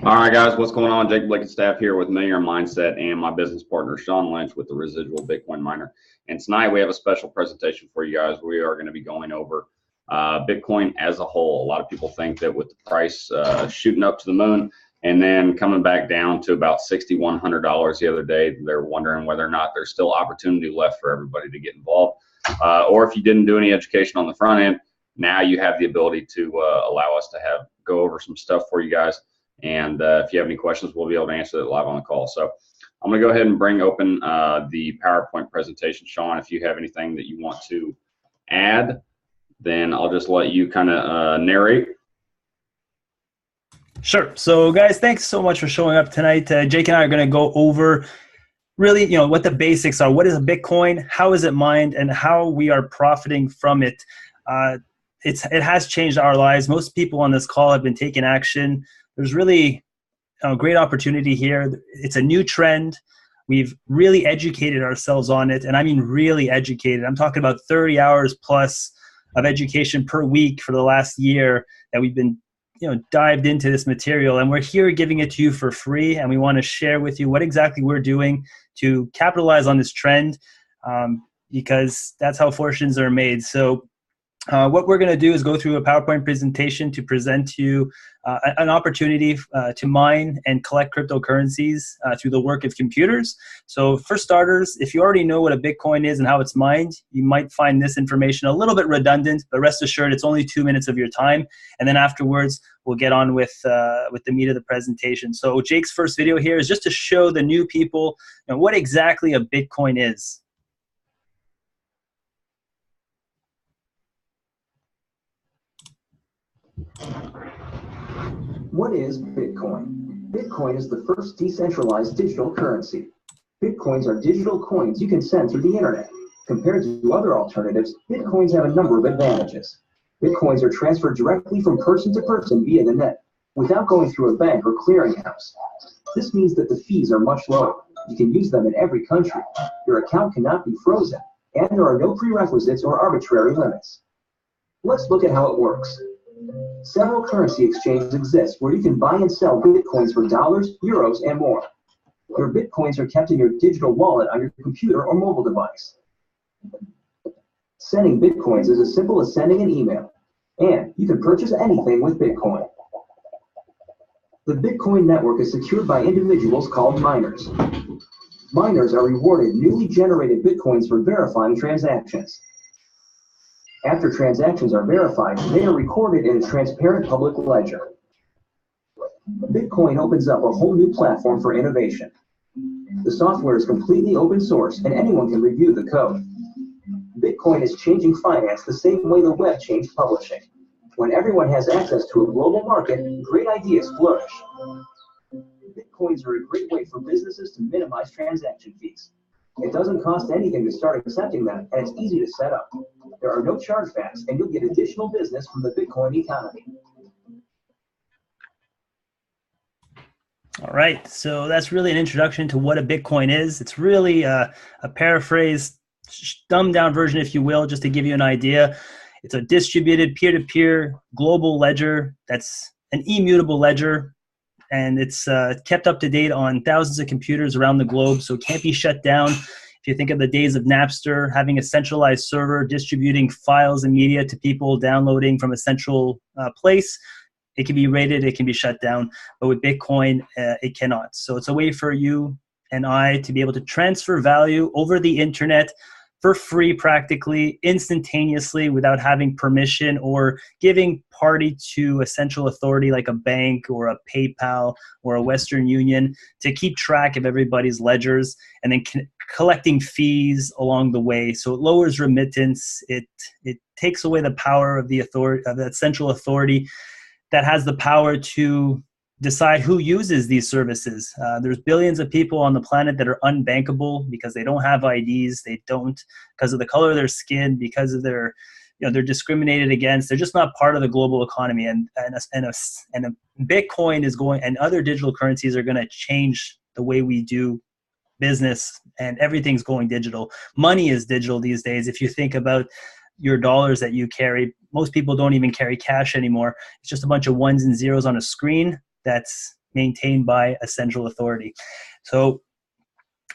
All right, guys, what's going on? Jake Blake and staff here with Millionaire Mindset and my business partner, Sean Lynch, with the Residual Bitcoin Miner. And tonight we have a special presentation for you guys. We are going to be going over Bitcoin as a whole. A lot of people think that with the price shooting up to the moon and then coming back down to about $6,100 the other day, they're wondering whether or not there's still opportunity left for everybody to get involved. Or if you didn't do any education on the front end, now you have the ability to allow us to go over some stuff for you guys. And if you have any questions, we'll be able to answer that live on the call. So I'm going to go ahead and bring open the PowerPoint presentation. Sean, if you have anything that you want to add, then I'll just let you kind of narrate. Sure. So guys, thanks so much for showing up tonight. Jake and I are going to go over really, what the basics are. What is a Bitcoin? How is it mined? And how we are profiting from it. It has changed our lives. Most people on this call have been taking action. There's really a great opportunity here. It's a new trend. We've really educated ourselves on it. And I mean really educated. I'm talking about 30 hours plus of education per week for the last year that we've been dived into this material. And we're here giving it to you for free. And we want to share with you what exactly we're doing to capitalize on this trend because that's how fortunes are made. So what we're going to do is go through a PowerPoint presentation to present to you an opportunity to mine and collect cryptocurrencies through the work of computers. So for starters, if you already know what a Bitcoin is and how it's mined, you might find this information a little bit redundant, but rest assured it's only 2 minutes of your time. And then afterwards, we'll get on with the meat of the presentation. So Jake's first video here is just to show the new people what exactly a Bitcoin is. What is Bitcoin? Bitcoin is the first decentralized digital currency. Bitcoins are digital coins you can send through the internet. Compared to other alternatives, Bitcoins have a number of advantages. Bitcoins are transferred directly from person to person via the net, without going through a bank or clearinghouse. This means that the fees are much lower. You can use them in every country. Your account cannot be frozen, and there are no prerequisites or arbitrary limits. Let's look at how it works. Several currency exchanges exist where you can buy and sell Bitcoins for dollars, euros, and more. Your Bitcoins are kept in your digital wallet on your computer or mobile device. Sending Bitcoins is as simple as sending an email, and you can purchase anything with Bitcoin. The Bitcoin network is secured by individuals called miners. Miners are rewarded newly generated Bitcoins for verifying transactions. After transactions are verified, they are recorded in a transparent public ledger. Bitcoin opens up a whole new platform for innovation. The software is completely open source and anyone can review the code. Bitcoin is changing finance the same way the web changed publishing. When everyone has access to a global market, great ideas flourish. Bitcoins are a great way for businesses to minimize transaction fees. It doesn't cost anything to start accepting them, and it's easy to set up. There are no chargebacks, and you'll get additional business from the Bitcoin economy. All right, so that's really an introduction to what a Bitcoin is. It's really a paraphrased, dumbed down version, if you will, just to give you an idea. It's a distributed peer-to-peer global ledger that's an immutable ledger, and it's kept up to date on thousands of computers around the globe, so it can't be shut down. If you think of the days of Napster, having a centralized server distributing files and media to people downloading from a central place, it can be raided, it can be shut down. But with Bitcoin, it cannot. So it's a way for you and I to be able to transfer value over the internet for free, practically, instantaneously, without having permission or giving party to a central authority like a bank or a PayPal or a Western Union to keep track of everybody's ledgers and then collecting fees along the way. So it lowers remittance. It takes away the power of the authority, of that central authority that has the power to decide who uses these services. There's billions of people on the planet that are unbankable because they don't have IDs. They don't, because of the color of their skin, because of their, they're discriminated against. They're just not part of the global economy. And Bitcoin is going, and other digital currencies are going to change the way we do business, and everything's going digital. Money is digital these days. If you think about your dollars that you carry, most people don't even carry cash anymore. It's just a bunch of ones and zeros on a screen that's maintained by a central authority. So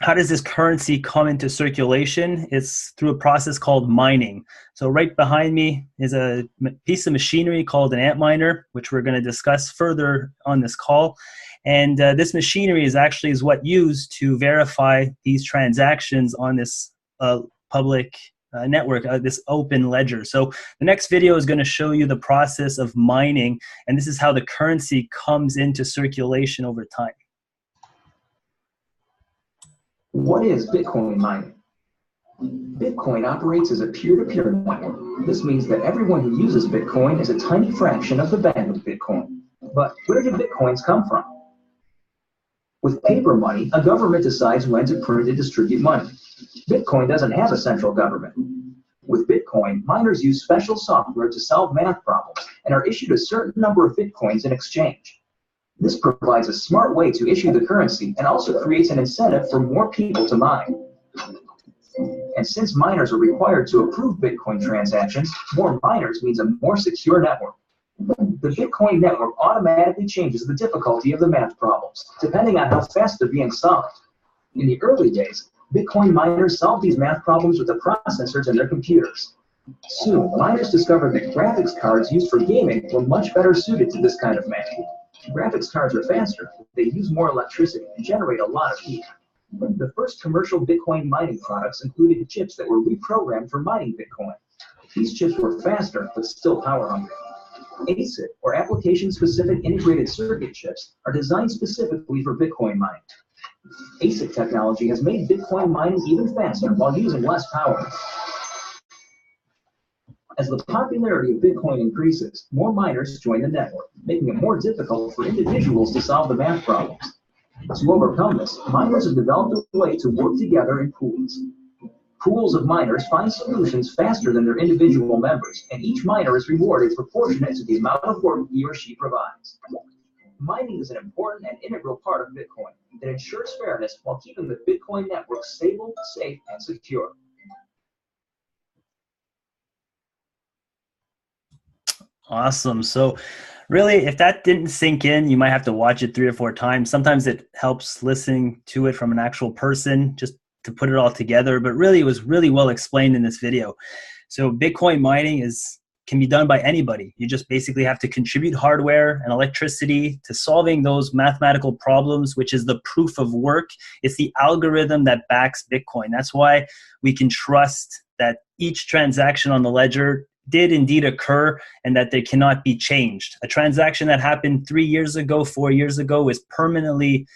how does this currency come into circulation? It's through a process called mining. So right behind me is a piece of machinery called an Antminer, which we're going to discuss further on this call. And this machinery is what used to verify these transactions on this public network, this open ledger. So the next video is going to show you the process of mining, and this is how the currency comes into circulation over time. What is Bitcoin mining? Bitcoin operates as a peer-to-peer network. This means that everyone who uses Bitcoin is a tiny fraction of the band of Bitcoin. But where did Bitcoins come from? With paper money, a government decides when to print and distribute money. Bitcoin doesn't have a central government. With Bitcoin, miners use special software to solve math problems and are issued a certain number of Bitcoins in exchange. This provides a smart way to issue the currency and also creates an incentive for more people to mine. And since miners are required to approve Bitcoin transactions, more miners means a more secure network. The Bitcoin network automatically changes the difficulty of the math problems, depending on how fast they're being solved. In the early days, Bitcoin miners solved these math problems with the processors in their computers. Soon, miners discovered that graphics cards used for gaming were much better suited to this kind of math. Graphics cards are faster, they use more electricity and generate a lot of heat. The first commercial Bitcoin mining products included chips that were reprogrammed for mining Bitcoin. These chips were faster, but still power hungry. ASIC, or application-specific integrated circuit chips, are designed specifically for Bitcoin mining. ASIC technology has made Bitcoin mining even faster while using less power. As the popularity of Bitcoin increases, more miners join the network, making it more difficult for individuals to solve the math problems. To overcome this, miners have developed a way to work together in pools. Pools of miners find solutions faster than their individual members, and each miner is rewarded proportionate to the amount of work he or she provides. Mining is an important and integral part of Bitcoin that ensures fairness while keeping the Bitcoin network stable, safe, and secure. Awesome. So really, if that didn't sink in, you might have to watch it 3 or 4 times. Sometimes it helps listening to it from an actual person just to put it all together. But really, it was really well explained in this video. So Bitcoin mining can be done by anybody. You just basically have to contribute hardware and electricity to solving those mathematical problems, which is the proof of work. It's the algorithm that backs Bitcoin. That's why we can trust that each transaction on the ledger did indeed occur and that they cannot be changed. A transaction that happened 3 years ago, 4 years ago is permanently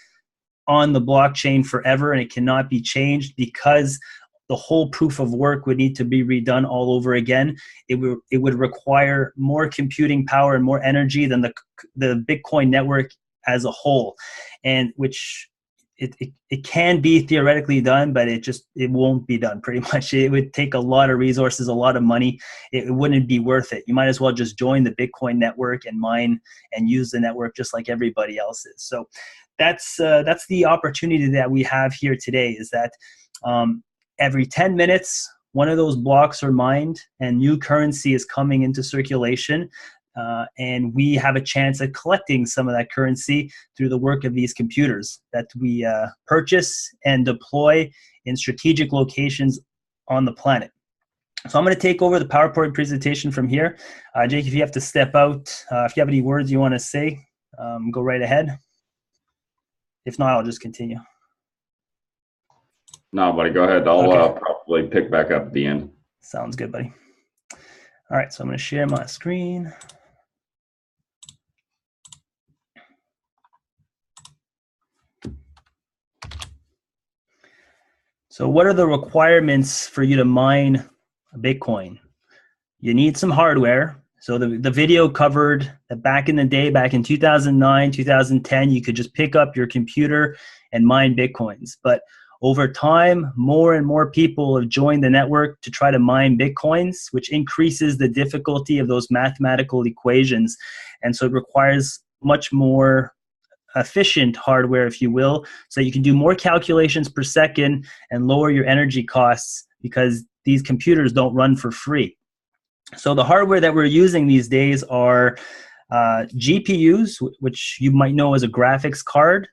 on the blockchain forever, and it cannot be changed because the whole proof of work would need to be redone all over again. It would require more computing power and more energy than the Bitcoin network as a whole, and which it can be theoretically done, but it won't be done pretty much. It would take a lot of resources, a lot of money. It wouldn't be worth it. You might as well just join the Bitcoin network and mine and use the network just like everybody else is. So that's the opportunity that we have here today, is that every 10 minutes, one of those blocks are mined and new currency is coming into circulation. And we have a chance at collecting some of that currency through the work of these computers that we purchase and deploy in strategic locations on the planet. So I'm going to take over the PowerPoint presentation from here. Jake, if you have to step out, if you have any words you want to say, go right ahead. If not, I'll just continue. No, buddy, go ahead. I'll probably pick back up at the end. Sounds good, buddy. All right, so I'm going to share my screen. So what are the requirements for you to mine Bitcoin? You need some hardware. So the video covered that back in the day, back in 2009, 2010, you could just pick up your computer and mine Bitcoins. But over time, more and more people have joined the network to try to mine Bitcoins, which increases the difficulty of those mathematical equations. And so it requires much more efficient hardware, if you will, so you can do more calculations per second and lower your energy costs, because these computers don't run for free. So the hardware that we're using these days are GPUs, which you might know as a graphics card,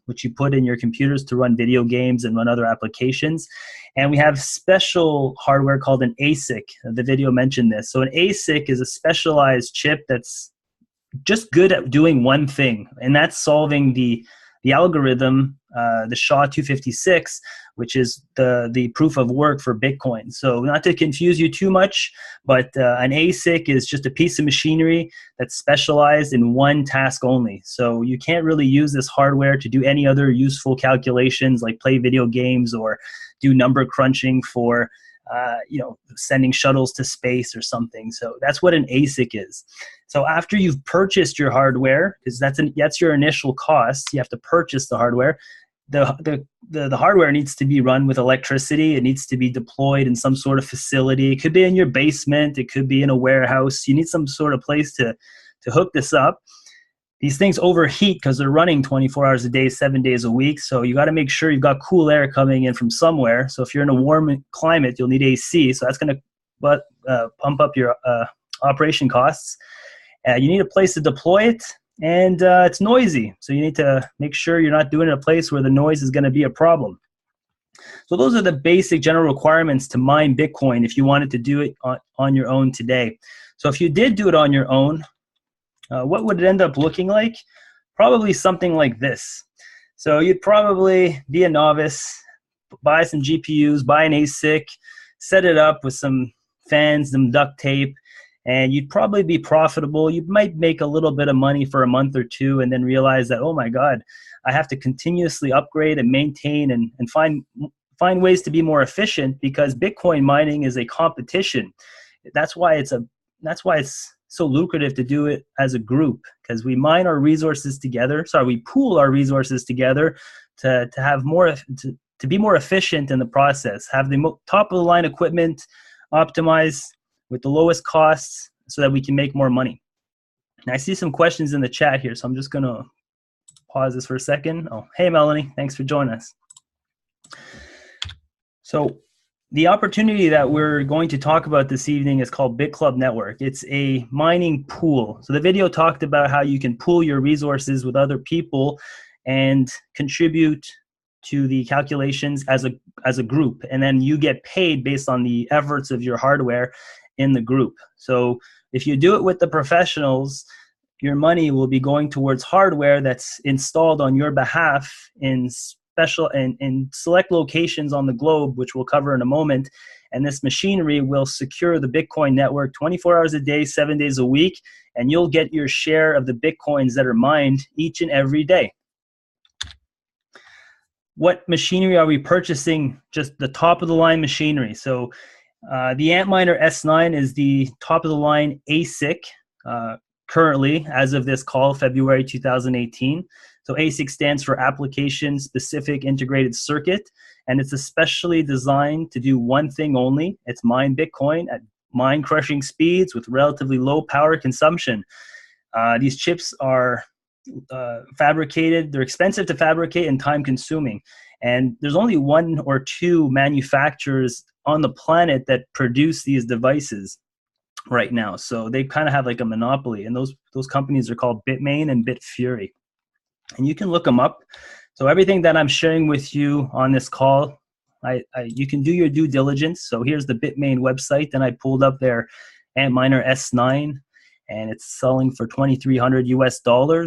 which you put in your computers to run video games and run other applications. And we have special hardware called an ASIC. The video mentioned this. So an ASIC is a specialized chip that's just good at doing one thing, and that's solving the algorithm, the SHA-256, which is the proof of work for Bitcoin. So not to confuse you too much, but an ASIC is just a piece of machinery that's specialized in one task only. So you can't really use this hardware to do any other useful calculations like play video games or do number crunching for sending shuttles to space or something. So that's what an ASIC is. So after you've purchased your hardware, because that's your initial cost, you have to purchase the hardware. The hardware needs to be run with electricity. It needs to be deployed in some sort of facility. It could be in your basement. It could be in a warehouse. You need some sort of place to hook this up. These things overheat because they're running 24 hours a day, 7 days a week. So you got to make sure you've got cool air coming in from somewhere. So if you're in a warm climate, you'll need AC. So that's going to pump up your operation costs. You need a place to deploy it, and it's noisy. So you need to make sure you're not doing it in a place where the noise is going to be a problem. So those are the basic general requirements to mine Bitcoin if you wanted to do it on your own today. So if you did do it on your own, what would it end up looking like? Probably something like this. So you'd probably be a novice, buy some GPUs, buy an ASIC, set it up with some fans, some duct tape, and you'd probably be profitable. You might make a little bit of money for a month or two and then realize that, oh my God, I have to continuously upgrade and maintain and find ways to be more efficient, because Bitcoin mining is a competition. That's why it's so lucrative to do it as a group, because we mine our resources together. We pool our resources together to have more, to be more efficient in the process, have the top of the line equipment optimized with the lowest costs so that we can make more money. And I see some questions in the chat here, so I'm just gonna pause this for a second. Oh, hey Melanie, thanks for joining us. So the opportunity that we're going to talk about this evening is called Bitclub Network. It's a mining pool. So the video talked about how you can pool your resources with other people and contribute to the calculations as a group, and then you get paid based on the efforts of your hardware in the group. So if you do it with the professionals, your money will be going towards hardware that's installed on your behalf in select locations on the globe, which we'll cover in a moment. And this machinery will secure the Bitcoin network 24 hours a day, 7 days a week, and you'll get your share of the Bitcoins that are mined each and every day. What machinery are we purchasing? Just the top of the line machinery. So the Antminer S9 is the top of the line ASIC currently, as of this call, February 2018. So ASIC stands for Application Specific Integrated Circuit, and it's especially designed to do one thing only. It's mine Bitcoin at mine crushing speeds with relatively low power consumption. These chips are fabricated, they're expensive to fabricate and time consuming. And there's only one or two manufacturers on the planet that produce these devices right now. So they kind of have like a monopoly, and those companies are called Bitmain and Bitfury. And you can look them up. So everything that I'm sharing with you on this call, you can do your due diligence. So here's the Bitmain website, and I pulled up their Antminer S9, and it's selling for $2,300 US,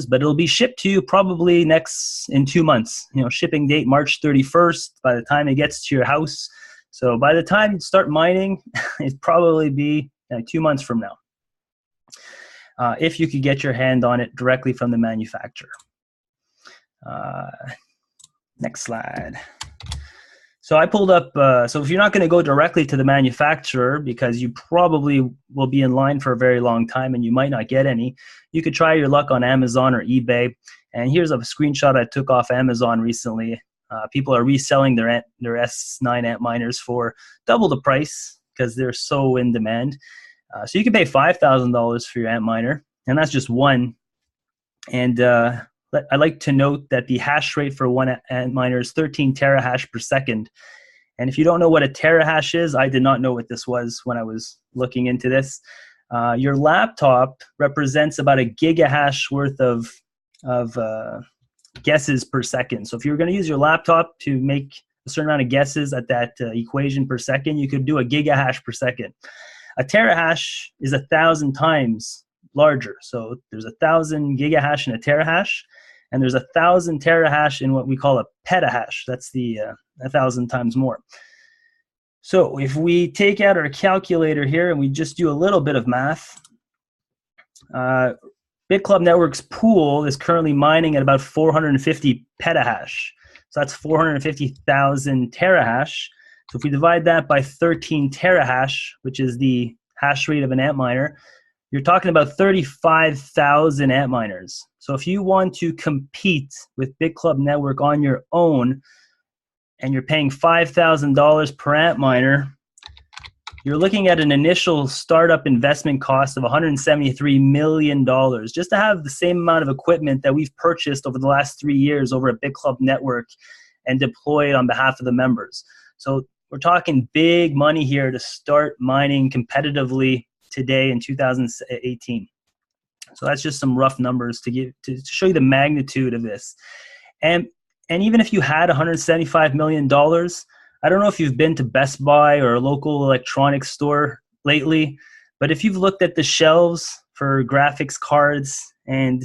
but it'll be shipped to you probably in 2 months. Shipping date March 31st by the time it gets to your house. So by the time you start mining, it'd probably be 2 months from now, if you could get your hand on it directly from the manufacturer. Next slide. So I pulled up, so if you're not going to go directly to the manufacturer because you probably will be in line for a very long time and you might not get any, you could try your luck on Amazon or eBay. And here's a screenshot I took off Amazon recently. People are reselling their S9 Antminers for double the price because they're so in demand. So you can pay $5,000 for your Antminer, and that's just one. And I like to note that the hash rate for one Antminer is 13 terahash per second. And if you don't know what a terahash is, I did not know what this was when I was looking into this. Your laptop represents about a gigahash worth of guesses per second. So if you're going to use your laptop to make a certain amount of guesses at that equation per second, you could do a gigahash per second. A terahash is 1,000 times larger. So there's 1,000 gigahash in a terahash, and there's 1,000 terahash in what we call a petahash. That's the 1,000 times more. So if we take out our calculator here and we just do a little bit of math, Bitclub Network's pool is currently mining at about 450 petahash. So that's 450,000 terahash. So if we divide that by 13 terahash, which is the hash rate of an Antminer, you're talking about 35,000 Antminers. So if you want to compete with Bitclub Network on your own, and you're paying $5,000 per Antminer, you're looking at an initial startup investment cost of $173 million just to have the same amount of equipment that we've purchased over the last 3 years over at Bitclub Network and deployed on behalf of the members. So we're talking big money here to start mining competitively today in 2018. So that's just some rough numbers to show you the magnitude of this. And even if you had $175 million, I don't know if you've been to Best Buy or a local electronics store lately, but if you've looked at the shelves for graphics cards, and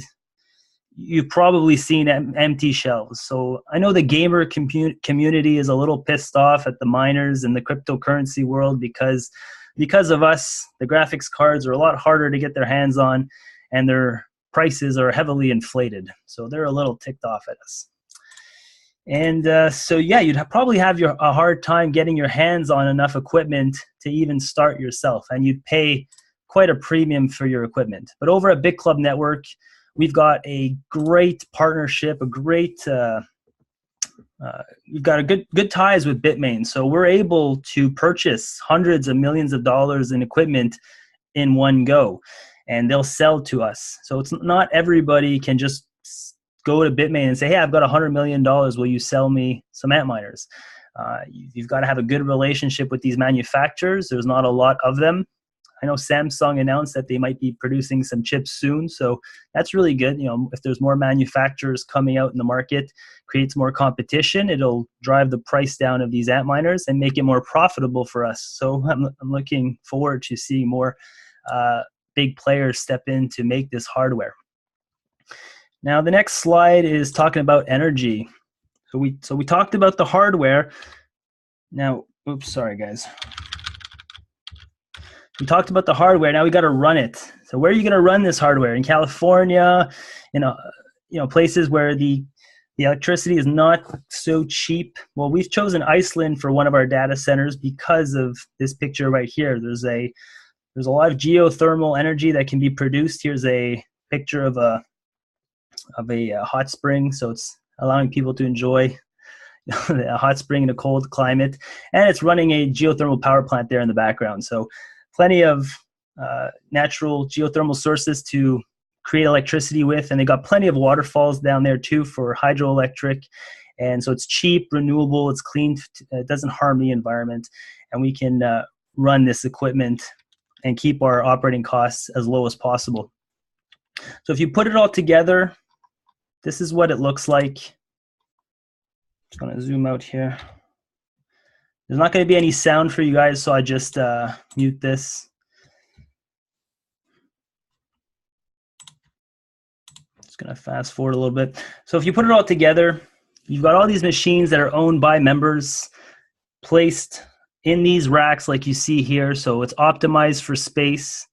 you've probably seen empty shelves. So I know the gamer community is a little pissed off at the miners and the cryptocurrency world because of us, the graphics cards are a lot harder to get their hands on, and their prices are heavily inflated. So they're a little ticked off at us. And so, yeah, you'd probably have a hard time getting your hands on enough equipment to even start yourself, and you'd pay quite a premium for your equipment. But over at Bitclub Network, we've got a great partnership, we've got a good ties with Bitmain. So we're able to purchase hundreds of millions of dollars in equipment in one go, and they'll sell to us. So it's not everybody can just go to Bitmain and say, hey, I've got $100 million. Will you sell me some Antminers? You've got to have a good relationship with these manufacturers. There's not a lot of them. I know Samsung announced that they might be producing some chips soon. So that's really good. You know, if there's more manufacturers coming out in the market, creates more competition, it'll drive the price down of these Antminers and make it more profitable for us. So I'm looking forward to seeing more big players step in to make this hardware. Now, the next slide is talking about energy. So we talked about the hardware. Now, oops, sorry guys. We talked about the hardware. Now we got to run it. So where are you going to run this hardware? In California, places where the electricity is not so cheap. Well, we've chosen Iceland for one of our data centers because of this picture right here. There's a lot of geothermal energy that can be produced. Here's a picture of a hot spring, so it's allowing people to enjoy a hot spring in a cold climate, and it's running a geothermal power plant there in the background. So plenty of natural geothermal sources to create electricity with, and they got plenty of waterfalls down there too for hydroelectric. And so it's cheap, renewable, it's clean, it doesn't harm the environment, and we can run this equipment and keep our operating costs as low as possible. So if you put it all together, this is what it looks like. Just going to zoom out here. There's not going to be any sound for you guys, so I just mute this. Just going to fast forward a little bit. So if you put it all together, you've got all these machines that are owned by members placed in these racks like you see here. So it's optimized for space.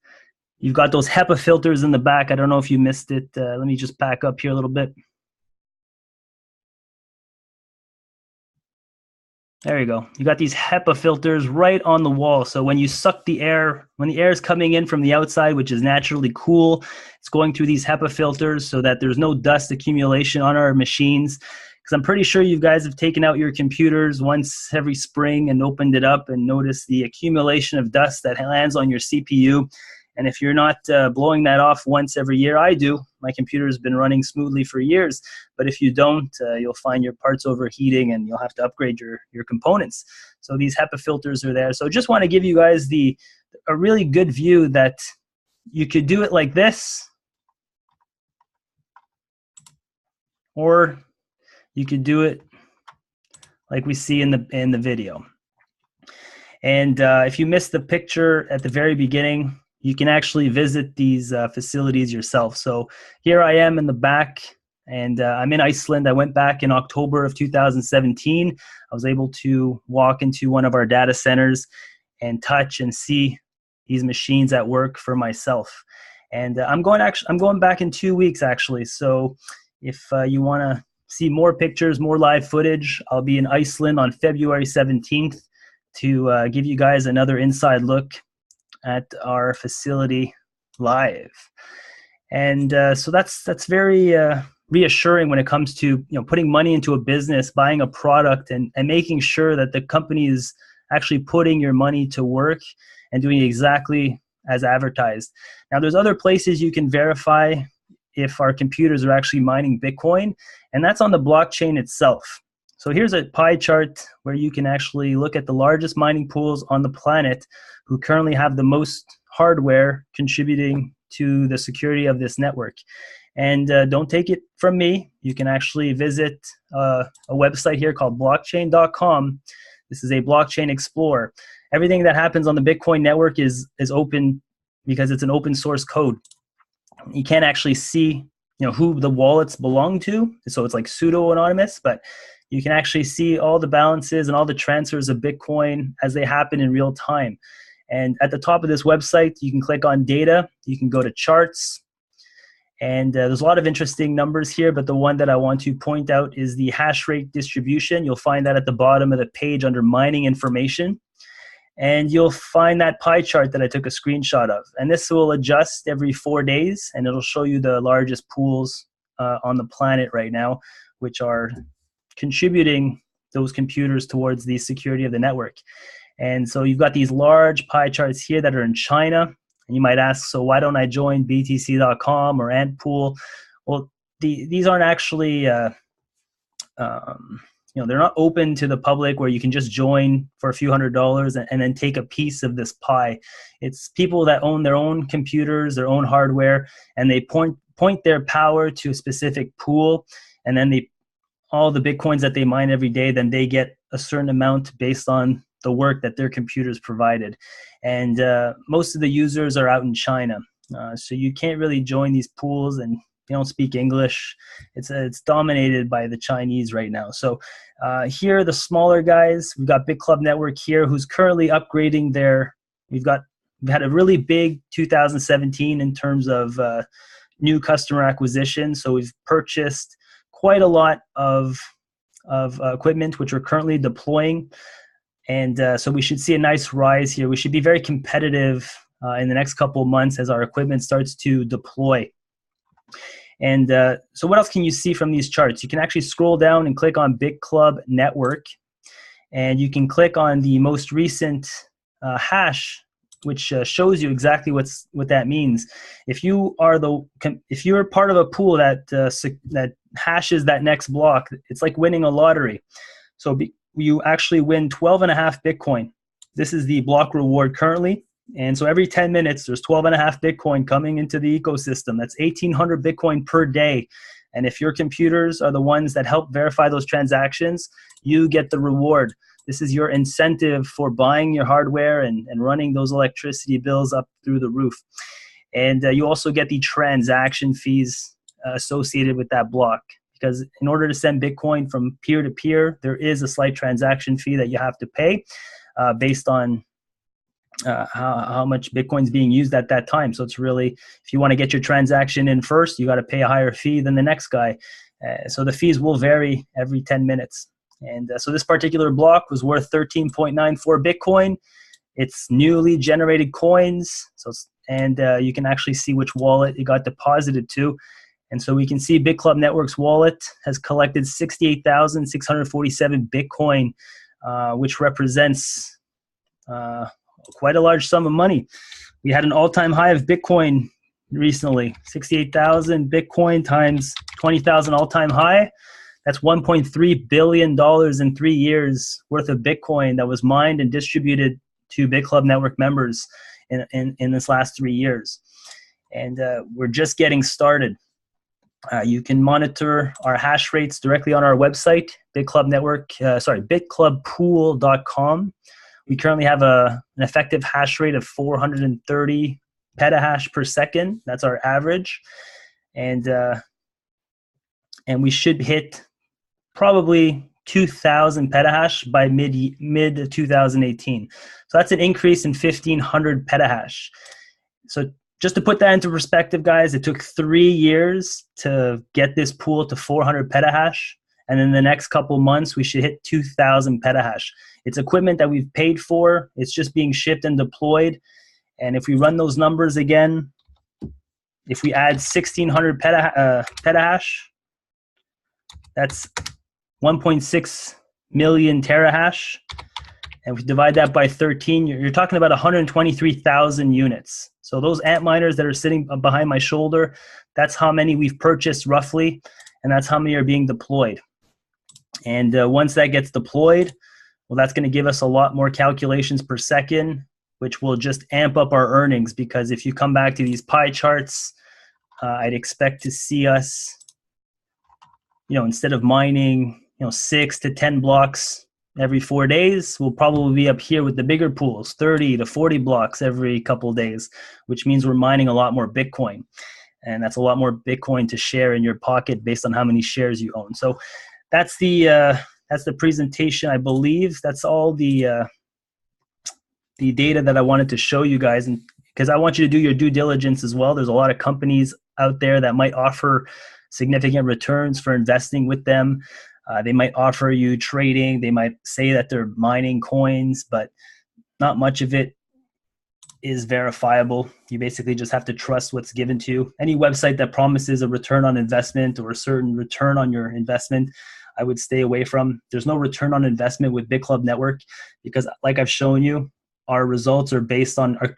You've got those HEPA filters in the back. I don't know if you missed it. Let me just back up here a little bit. There you go. You got these HEPA filters right on the wall. So when you suck the air, when the air is coming in from the outside, which is naturally cool, it's going through these HEPA filters so that there's no dust accumulation on our machines. Because I'm pretty sure you guys have taken out your computers once every spring and opened it up and noticed the accumulation of dust that lands on your CPU. And if you're not blowing that off once every year, I do. My computer has been running smoothly for years. But if you don't, you'll find your parts overheating and you'll have to upgrade your components. So these HEPA filters are there. So just want to give you guys a really good view that you could do it like this, or you could do it like we see in the video. And if you missed the picture at the very beginning, you can actually visit these facilities yourself. So here I am in the back, and I'm in Iceland. I went back in October of 2017. I was able to walk into one of our data centers and touch and see these machines at work for myself. And I'm going back in 2 weeks actually. So if you want to see more pictures, more live footage, I'll be in Iceland on February 17th to give you guys another inside look at our facility live. And so that's very reassuring when it comes to putting money into a business, buying a product, and making sure that the company is actually putting your money to work and doing exactly as advertised. Now, there's other places you can verify if our computers are actually mining Bitcoin, and that's on the blockchain itself. So here's a pie chart where you can actually look at the largest mining pools on the planet who currently have the most hardware contributing to the security of this network. And don't take it from me. You can actually visit a website here called blockchain.com. This is a blockchain explorer. Everything that happens on the Bitcoin network is open because it's an open source code. You can't actually see who the wallets belong to, so it's like pseudo-anonymous, but you can actually see all the balances and all the transfers of Bitcoin as they happen in real time. And at the top of this website, you can click on data, you can go to charts, and there's a lot of interesting numbers here, but the one that I want to point out is the hash rate distribution. You'll find that at the bottom of the page under mining information. And you'll find that pie chart that I took a screenshot of. And this will adjust every 4 days, and it'll show you the largest pools on the planet right now, which are contributing those computers towards the security of the network. And so you've got these large pie charts here that are in China. And you might ask, so why don't I join BTC.com or Antpool? Well, these aren't actually they're not open to the public where you can just join for a few $100s and then take a piece of this pie. It's people that own their own computers, their own hardware, and they point their power to a specific pool, and then all the Bitcoins that they mine every day, then they get a certain amount based on the work that their computers provided. And most of the users are out in China. So you can't really join these pools, and they don't speak English. It's dominated by the Chinese right now. So here are the smaller guys. We've got Bitclub Network here, who's currently upgrading we've had a really big 2017 in terms of new customer acquisition. So we've purchased quite a lot of equipment, which we're currently deploying. And so we should see a nice rise here. We should be very competitive in the next couple of months as our equipment starts to deploy. And so what else can you see from these charts? You can actually scroll down and click on Bitclub Network, and you can click on the most recent hash, which shows you exactly what that means. If you are part of a pool that hashes that next block, it's like winning a lottery. So you actually win 12.5 Bitcoin. This is the block reward currently. And so every 10 minutes, there's 12.5 Bitcoin coming into the ecosystem. That's 1,800 Bitcoin per day. And if your computers are the ones that help verify those transactions, you get the reward. This is your incentive for buying your hardware and running those electricity bills up through the roof. And you also get the transaction fees associated with that block. Because in order to send Bitcoin from peer to peer, there is a slight transaction fee that you have to pay based on how much Bitcoin's being used at that time. So it's really, if you want to get your transaction in first, you got to pay a higher fee than the next guy. So the fees will vary every 10 minutes. And so this particular block was worth 13.94 Bitcoin. It's newly generated coins. And you can actually see which wallet it got deposited to. And so we can see Bitclub Network's wallet has collected 68,647 Bitcoin, which represents quite a large sum of money. We had an all-time high of Bitcoin recently, 68,000 Bitcoin times 20,000 all-time high. That's $1.3 billion in 3 years worth of Bitcoin that was mined and distributed to Bitclub Network members. in this last 3 years. And we're just getting started. You can monitor our hash rates directly on our website, Bitclub Network, bitclubpool.com. We currently have an effective hash rate of 430 petahash per second. That's our average. And we should hit probably 2,000 petahash by mid 2018. So that's an increase in 1,500 petahash. So just to put that into perspective, guys, it took 3 years to get this pool to 400 petahash. And in the next couple months, we should hit 2,000 petahash. It's equipment that we've paid for. It's just being shipped and deployed. And if we run those numbers again, if we add 1,600 petahash, that's 1.6 million terahash. And if we divide that by 13, you're talking about 123,000 units. So those Antminers that are sitting behind my shoulder, that's how many we've purchased roughly, and that's how many are being deployed. And once that gets deployed, well, that's going to give us a lot more calculations per second, which will just amp up our earnings, because if you come back to these pie charts, I'd expect to see us, instead of mining, 6 to 10 blocks every 4 days, we'll probably be up here with the bigger pools, 30 to 40 blocks every couple of days, which means we're mining a lot more Bitcoin. And that's a lot more Bitcoin to share in your pocket based on how many shares you own. So that's the presentation, I believe. That's all the data that I wanted to show you guys, and because I want you to do your due diligence as well. There's a lot of companies out there that might offer significant returns for investing with them. They might offer you trading. They might say that they're mining coins, but not much of it is verifiable. You basically just have to trust what's given to you. Any website that promises a return on investment or a certain return on your investment, I would stay away from. There's no return on investment with Bitclub Network, because like I've shown you, our results are based on our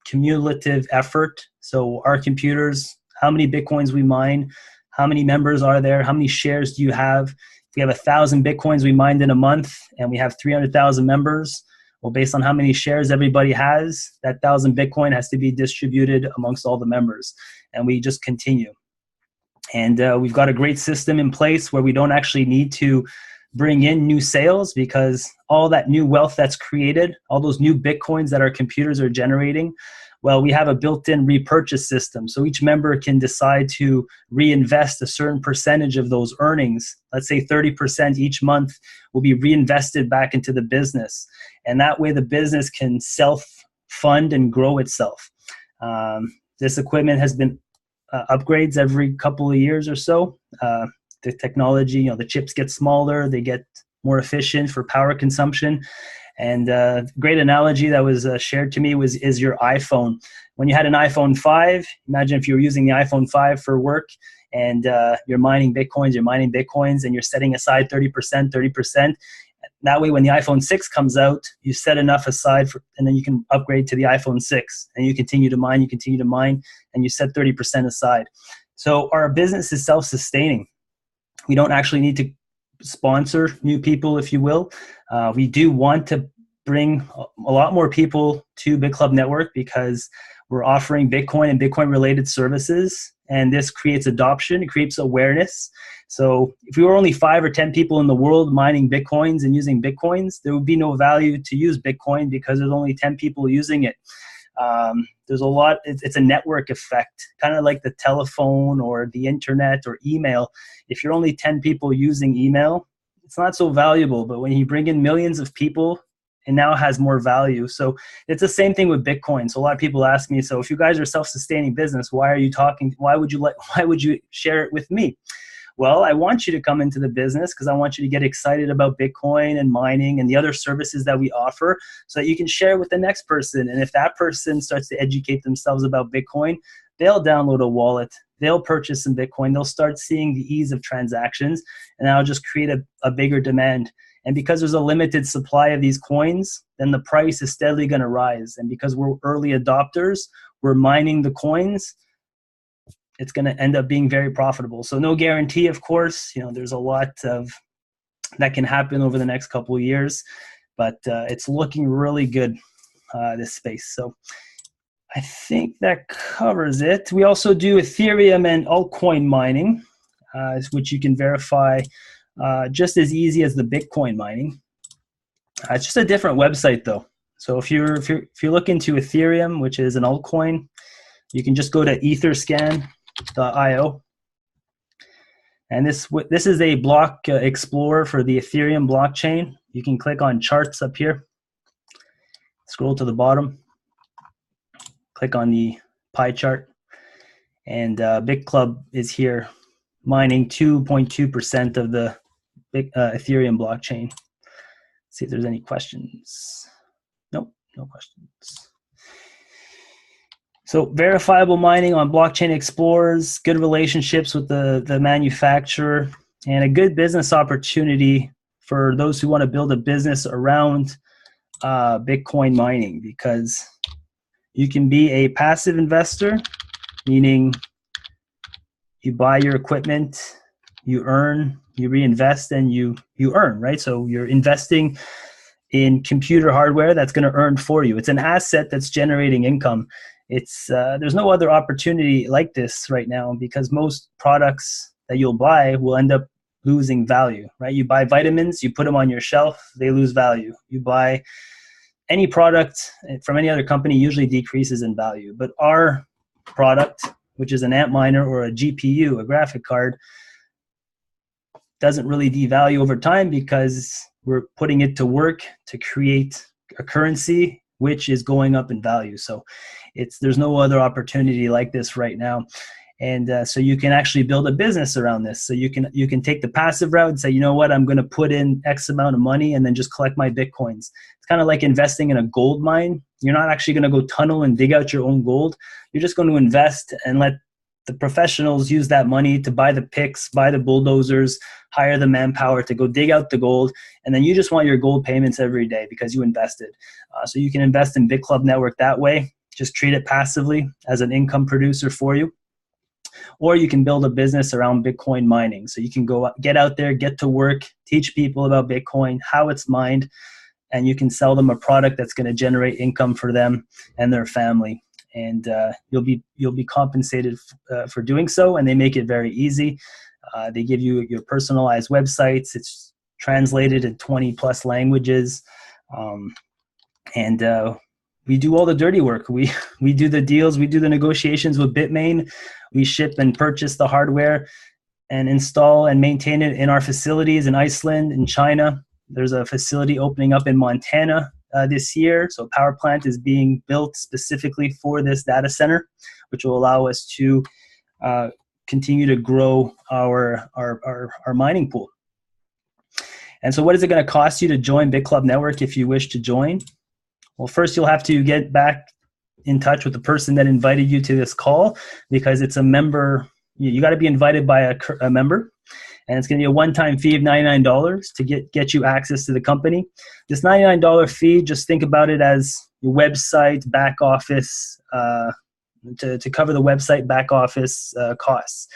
cumulative effort. So our computers, how many Bitcoins we mine, how many members are there, how many shares do you have? If we have 1,000 Bitcoins we mined in a month and we have 300,000 members, well, based on how many shares everybody has, that 1,000 Bitcoin has to be distributed amongst all the members. And we just continue. And we've got a great system in place where we don't actually need to bring in new sales, because all that new wealth that's created, all those new Bitcoins that our computers are generating, well, we have a built-in repurchase system. So each member can decide to reinvest a certain percentage of those earnings. Let's say 30% each month will be reinvested back into the business. And that way the business can self-fund and grow itself. This equipment has been upgrades every couple of years or so. The technology, the chips get smaller, they get more efficient for power consumption. And great analogy that was shared to me is your iPhone. When you had an iPhone 5, imagine if you were using the iPhone 5 for work and you're mining Bitcoins, and you're setting aside 30%. That way, when the iPhone 6 comes out, you set enough aside and then you can upgrade to the iPhone 6, and you continue to mine, and you set 30% aside. So our business is self-sustaining. We don't actually need to sponsor new people, if you will. We do want to bring a lot more people to Bitclub Network because we're offering Bitcoin and Bitcoin related services, and this creates adoption, it creates awareness. So if we were only 5 or 10 people in the world mining Bitcoins and using Bitcoins, there would be no value to use Bitcoin because there's only 10 people using it. There's a lot, it's a network effect, kind of like the telephone or the internet or email. If you're only 10 people using email, it's not so valuable, but when you bring in millions of people, it now has more value. So it's the same thing with Bitcoin. So a lot of people ask me, so if you guys are self-sustaining business, why would you share it with me? Well, I want you to come into the business because I want you to get excited about Bitcoin and mining and the other services that we offer so that you can share with the next person. And if that person starts to educate themselves about Bitcoin, they'll download a wallet, they'll purchase some Bitcoin, they'll start seeing the ease of transactions, and that'll just create a bigger demand. And because there's a limited supply of these coins, then the price is steadily going to rise. And because we're early adopters, we're mining the coins, it's going to end up being very profitable. So no guarantee, of course. There's a lot of that can happen over the next couple of years, but it's looking really good, this space. So I think that covers it. We also do Ethereum and altcoin mining, which you can verify just as easy as the Bitcoin mining. It's just a different website though. So if you look into Ethereum, which is an altcoin, you can just go to etherscan.io. And this is a block explorer for the Ethereum blockchain. You can click on charts up here, scroll to the bottom, click on the pie chart, and Bitclub is here mining 2.2% of the Ethereum blockchain. See if there's any questions. Nope, no questions. So verifiable mining on blockchain explorers, good relationships with the manufacturer, and a good business opportunity for those who want to build a business around Bitcoin mining, because you can be a passive investor, meaning you buy your equipment, you earn, you reinvest, and you earn, right? So you're investing in computer hardware that's going to earn for you. It's an asset that's generating income. It's there's no other opportunity like this right now, because most products that you'll buy will end up losing value, right? You buy vitamins, you put them on your shelf, they lose value. You buy any product from any other company, usually decreases in value. But our product, which is an Antminer or a GPU, a graphic card, doesn't really devalue over time because we're putting it to work to create a currency which is going up in value. So there's no other opportunity like this right now. And so you can actually build a business around this. So you can take the passive route and say, you know what, I'm going to put in X amount of money and then just collect my Bitcoins. It's kind of like investing in a gold mine. You're not actually going to go tunnel and dig out your own gold. You're just going to invest and let the professionals use that money to buy the picks, buy the bulldozers, hire the manpower to go dig out the gold. And then you just want your gold payments every day because you invested. So you can invest in Bitclub Network that way. Just treat it passively as an income producer for you. Or you can build a business around Bitcoin mining. So you can get out there, get to work, teach people about Bitcoin, how it's mined, and you can sell them a product that's going to generate income for them and their family. And you'll be compensated for doing so, and they make it very easy. They give you your personalized websites. It's translated in 20 plus languages, and we do all the dirty work. We do the deals. We do the negotiations with Bitmain. We ship and purchase the hardware and install and maintain it in our facilities in Iceland, in China. There's a facility opening up in Montana this year. So a power plant is being built specifically for this data center, which will allow us to continue to grow our mining pool. And so what is it going to cost you to join Bitclub Network if you wish to join? Well, first you'll have to get back in touch with the person that invited you to this call, because it's a member. You got to be invited by a member. And it's going to be a one-time fee of $99 to get you access to the company. This $99 fee, just think about it as your website, back office, to cover the website, back office costs.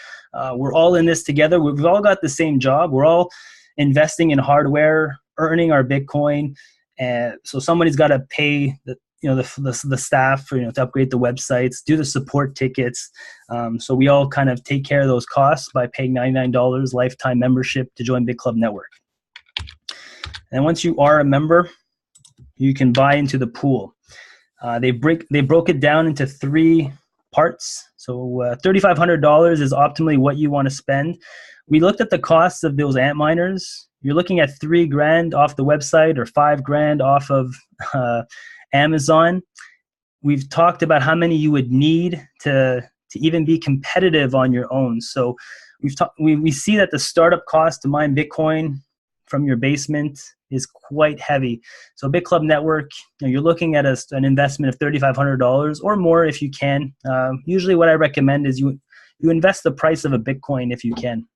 We're all in this together. We've all got the same job. We're all investing in hardware, earning our Bitcoin. And so somebody's got to pay the staff for, to upgrade the websites, do the support tickets. So we all kind of take care of those costs by paying $99 lifetime membership to join Bitclub Network. And once you are a member, you can buy into the pool. They broke it down into 3 parts. So $3,500 is optimally what you want to spend. We looked at the costs of those Antminers. You're looking at $3,000 off the website or $5,000 off of Amazon. We've talked about how many you would need to even be competitive on your own. So we see that the startup cost to mine Bitcoin from your basement is quite heavy. So Bitclub Network, you're looking at an investment of $3,500 or more if you can. Usually what I recommend is you invest the price of a Bitcoin if you can.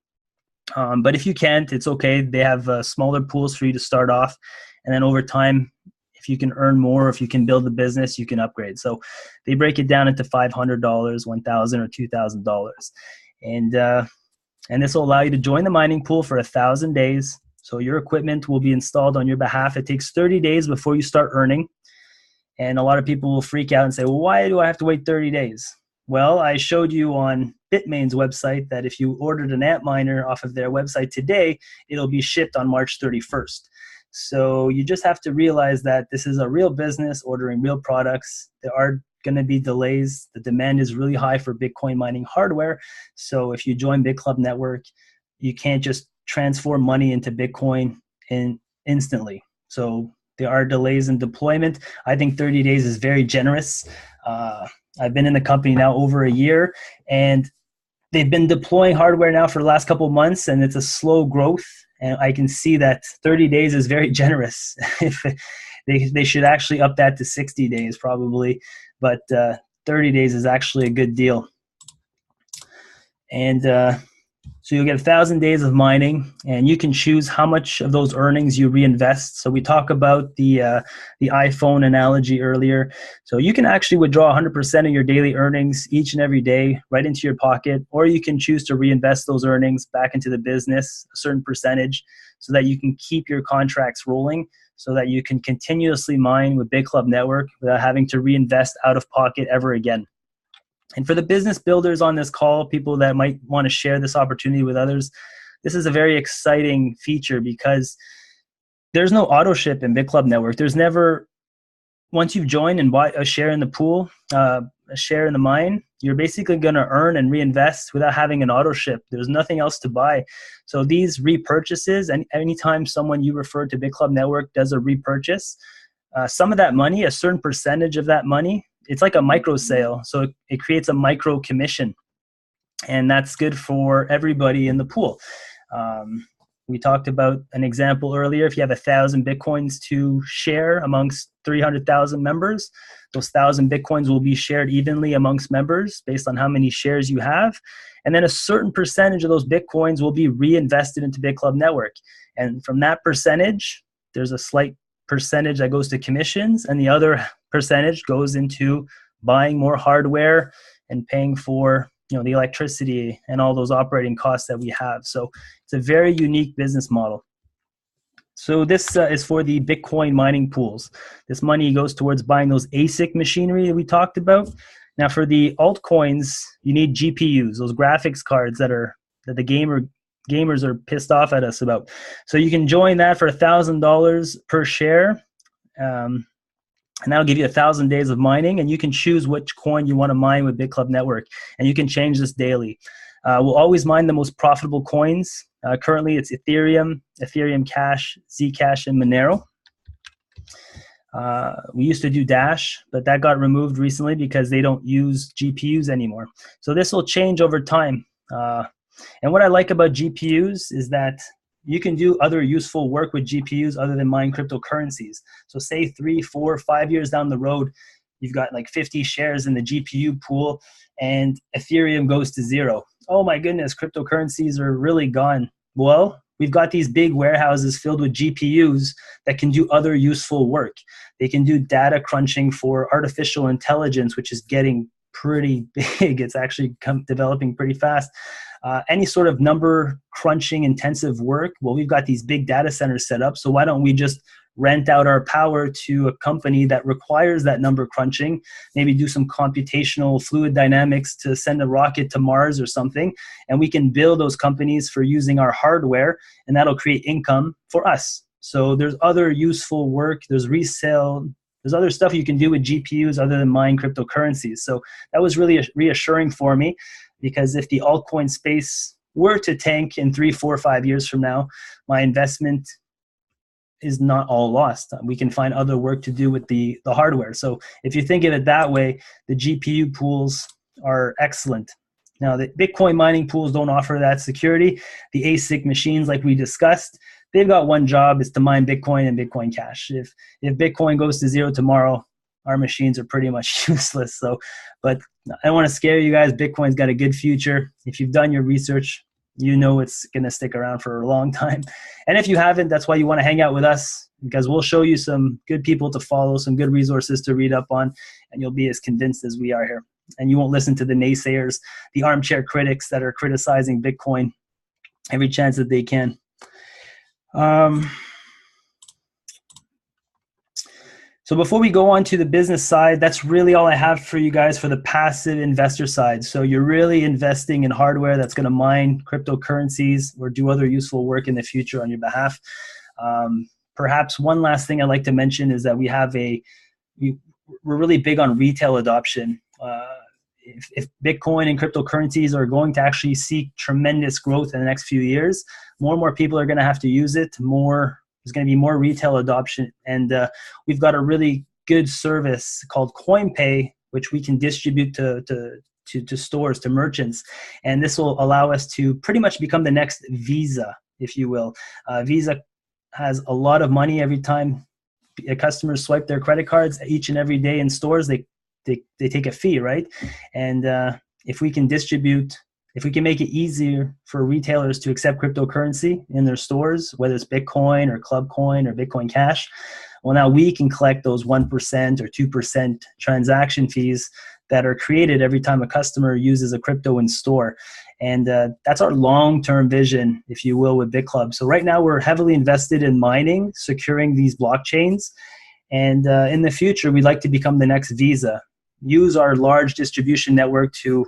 But if you can't, it's okay. They have smaller pools for you to start off. And then over time, if you can earn more, if you can build the business, you can upgrade. So they break it down into $500, $1,000, or $2,000. And this will allow you to join the mining pool for 1,000 days. So your equipment will be installed on your behalf. It takes 30 days before you start earning. And a lot of people will freak out and say, well, why do I have to wait 30 days? Well, I showed you on Bitmain's website that if you ordered an Antminer off of their website today, it'll be shipped on March 31st. So you just have to realize that this is a real business ordering real products. There are going to be delays. The demand is really high for Bitcoin mining hardware. So if you join Bitclub Network, you can't just transfer money into Bitcoin instantly. So there are delays in deployment. I think 30 days is very generous. I've been in the company now over a year, and they've been deploying hardware now for the last couple of months, and it's a slow growth. And I can see that 30 days is very generous. If they should actually up that to 60 days probably, but 30 days is actually a good deal. And so you'll get 1,000 days of mining, and you can choose how much of those earnings you reinvest. So we talk about the iPhone analogy earlier. So you can actually withdraw 100% of your daily earnings each and every day right into your pocket, or you can choose to reinvest those earnings back into the business, a certain percentage, so that you can keep your contracts rolling, so that you can continuously mine with Bitclub Network without having to reinvest out of pocket ever again. And for the business builders on this call, people that might want to share this opportunity with others, this is a very exciting feature because there's no auto ship in Bitclub Network. There's never, once you've joined and bought a share in the pool, a share in the mine, you're basically going to earn and reinvest without having an auto ship. There's nothing else to buy. So these repurchases, and anytime someone you refer to Bitclub Network does a repurchase, some of that money, a certain percentage of that money, it's like a micro sale. So it creates a micro commission, and that's good for everybody in the pool. We talked about an example earlier. If you have 1,000 Bitcoins to share amongst 300,000 members, those 1,000 Bitcoins will be shared evenly amongst members based on how many shares you have. And then a certain percentage of those Bitcoins will be reinvested into Bitclub Network. And from that percentage, there's a slight percentage that goes to commissions, and the other percentage goes into buying more hardware and paying for the electricity and all those operating costs that we have. So it's a very unique business model. So this is for the Bitcoin mining pools. This money goes towards buying those ASIC machinery that we talked about. Now for the altcoins, you need GPUs, those graphics cards that the gamers are pissed off at us about. So you can join that for $1,000 per share. And that'll give you 1,000 days of mining, and you can choose which coin you want to mine with Bitclub Network, and you can change this daily. We'll always mine the most profitable coins. Currently, it's Ethereum, Ethereum Cash, Zcash, and Monero. We used to do Dash, but that got removed recently because they don't use GPUs anymore. So this will change over time. And what I like about GPUs is that you can do other useful work with GPUs other than mine cryptocurrencies. So say 3, 4, 5 years down the road, you've got like 50 shares in the GPU pool and Ethereum goes to zero. Oh my goodness, cryptocurrencies are really gone. Well, we've got these big warehouses filled with GPUs that can do other useful work. They can do data crunching for artificial intelligence, which is getting pretty big. It's actually developing pretty fast. Any sort of number crunching intensive work, well, we've got these big data centers set up, so why don't we just rent out our power to a company that requires that number crunching, maybe do some computational fluid dynamics to send a rocket to Mars or something, and we can bill those companies for using our hardware, and that'll create income for us. So there's other useful work, there's resale, there's other stuff you can do with GPUs other than mine cryptocurrencies. So that was really reassuring for me, because if the altcoin space were to tank in 3, 4, 5 years from now, my investment is not all lost. We can find other work to do with the hardware. So if you think of it that way, the GPU pools are excellent. Now, the Bitcoin mining pools don't offer that security. The ASIC machines, like we discussed, they've got one job, is to mine Bitcoin and Bitcoin Cash. If Bitcoin goes to zero tomorrow, our machines are pretty much useless. So, but I don't want to scare you guys. Bitcoin's got a good future. If you've done your research, you know it's going to stick around for a long time. And if you haven't, that's why you want to hang out with us, because we'll show you some good people to follow, some good resources to read up on, and you'll be as convinced as we are here. And you won't listen to the naysayers, the armchair critics that are criticizing Bitcoin every chance that they can. So before we go on to the business side, that's really all I have for you guys for the passive investor side. So you're really investing in hardware that's going to mine cryptocurrencies or do other useful work in the future on your behalf. Perhaps one last thing I'd like to mention is that we're really big on retail adoption. If Bitcoin and cryptocurrencies are going to actually see tremendous growth in the next few years, more and more people are going to have to use it. There's going to be more retail adoption. And we've got a really good service called CoinPay, which we can distribute to stores, to merchants. And this will allow us to pretty much become the next Visa, if you will. Visa has a lot of money every time customers swipe their credit cards each and every day in stores. They take a fee, right? And if we can make it easier for retailers to accept cryptocurrency in their stores, whether it's Bitcoin or Club Coin or Bitcoin Cash, well, now we can collect those 1% or 2% transaction fees that are created every time a customer uses a crypto in store. And that's our long-term vision, if you will, with Bitclub. So right now we're heavily invested in mining, securing these blockchains. And in the future, we'd like to become the next Visa, use our large distribution network to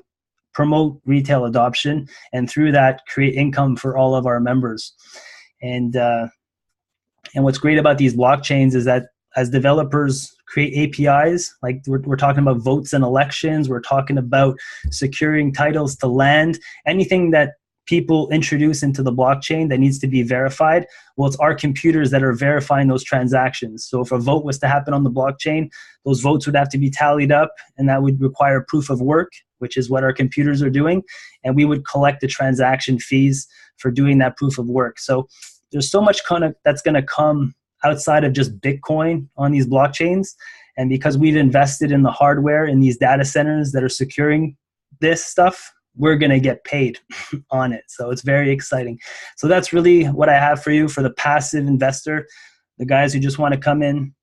promote retail adoption, and through that, create income for all of our members. And what's great about these blockchains is that as developers create APIs, like we're talking about votes and elections, we're talking about securing titles to land, anything that people introduce into the blockchain that needs to be verified, well, it's our computers that are verifying those transactions. So if a vote was to happen on the blockchain, those votes would have to be tallied up, and that would require proof of work, which is what our computers are doing, and we would collect the transaction fees for doing that proof of work. So there's so much that's going to come outside of just Bitcoin on these blockchains. And because we've invested in the hardware in these data centers that are securing this stuff, we're going to get paid on it. So it's very exciting. So that's really what I have for you for the passive investor, the guys who just want to come in,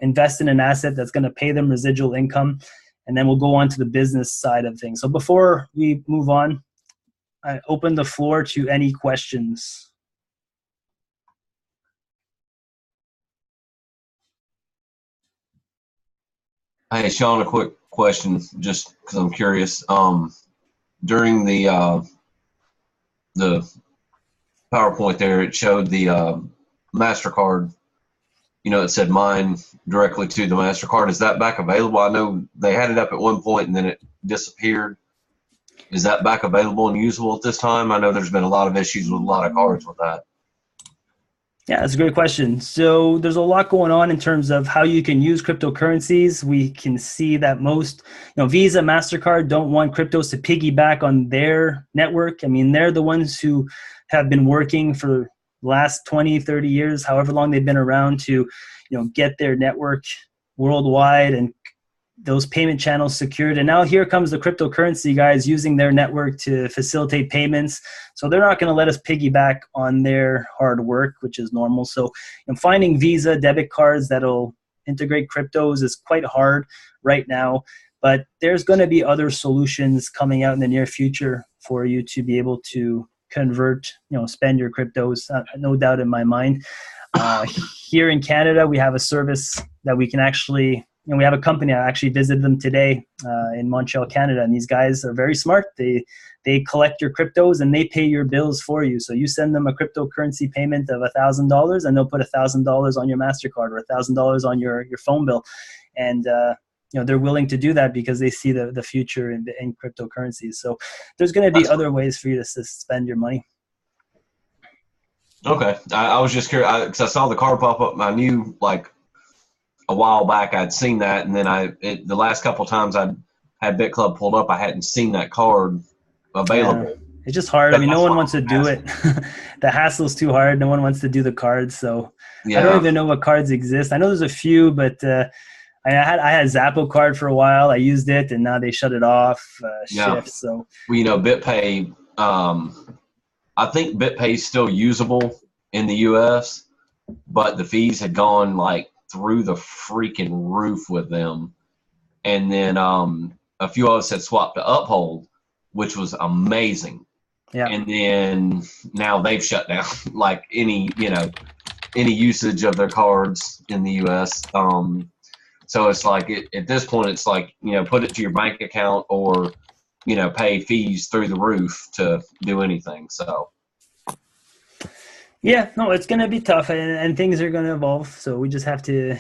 invest in an asset that's going to pay them residual income. And then we'll go on to the business side of things. So before we move on, I open the floor to any questions. Hey, Sean, a quick question, just because I'm curious. During the PowerPoint there, it showed the MasterCard. It said mine directly to the MasterCard. Is that back available? I know they had it up at one point and then it disappeared. Is that back available and usable at this time? I know there's been a lot of issues with a lot of cards with that. Yeah, that's a great question. So there's a lot going on in terms of how you can use cryptocurrencies. We can see that most, Visa, MasterCard don't want cryptos to piggyback on their network. I mean, they're the ones who have been working for the last 20, 30 years, however long they've been around to, get their network worldwide and those payment channels secured. And now here comes the cryptocurrency guys using their network to facilitate payments. So they're not going to let us piggyback on their hard work, which is normal. So finding Visa debit cards that'll integrate cryptos is quite hard right now. But there's going to be other solutions coming out in the near future for you to be able to convert, spend your cryptos, no doubt in my mind. Here in Canada, we have a service that we can actually, we have a company. I actually visited them today in Montreal, Canada, and these guys are very smart. They collect your cryptos and they pay your bills for you. So you send them a cryptocurrency payment of $1,000, and they'll put $1,000 on your MasterCard or $1,000 on your phone bill, and they're willing to do that because they see the future in cryptocurrencies. So there's going to be other ways for you to spend your money. Okay, I was just curious because I saw the card pop up, and I knew a while back I'd seen that, and then the last couple times I had Bitclub pulled up, I hadn't seen that card available. Yeah. It's just hard. I mean, no one wants to do it. The hassle's too hard. No one wants to do the cards. So yeah. I don't even know what cards exist. I know there's a few, but I had Zappo card for a while. I used it, and now they shut it off. Shift. So BitPay. I think BitPay is still usable in the U.S., but the fees had gone through the freaking roof with them. And then a few of us had swapped to Uphold, which was amazing. Yeah. And then now they've shut down any usage of their cards in the US. So it's like at this point, it's like, put it to your bank account or, pay fees through the roof to do anything. So. Yeah, no, it's going to be tough, and things are going to evolve. So we just have to,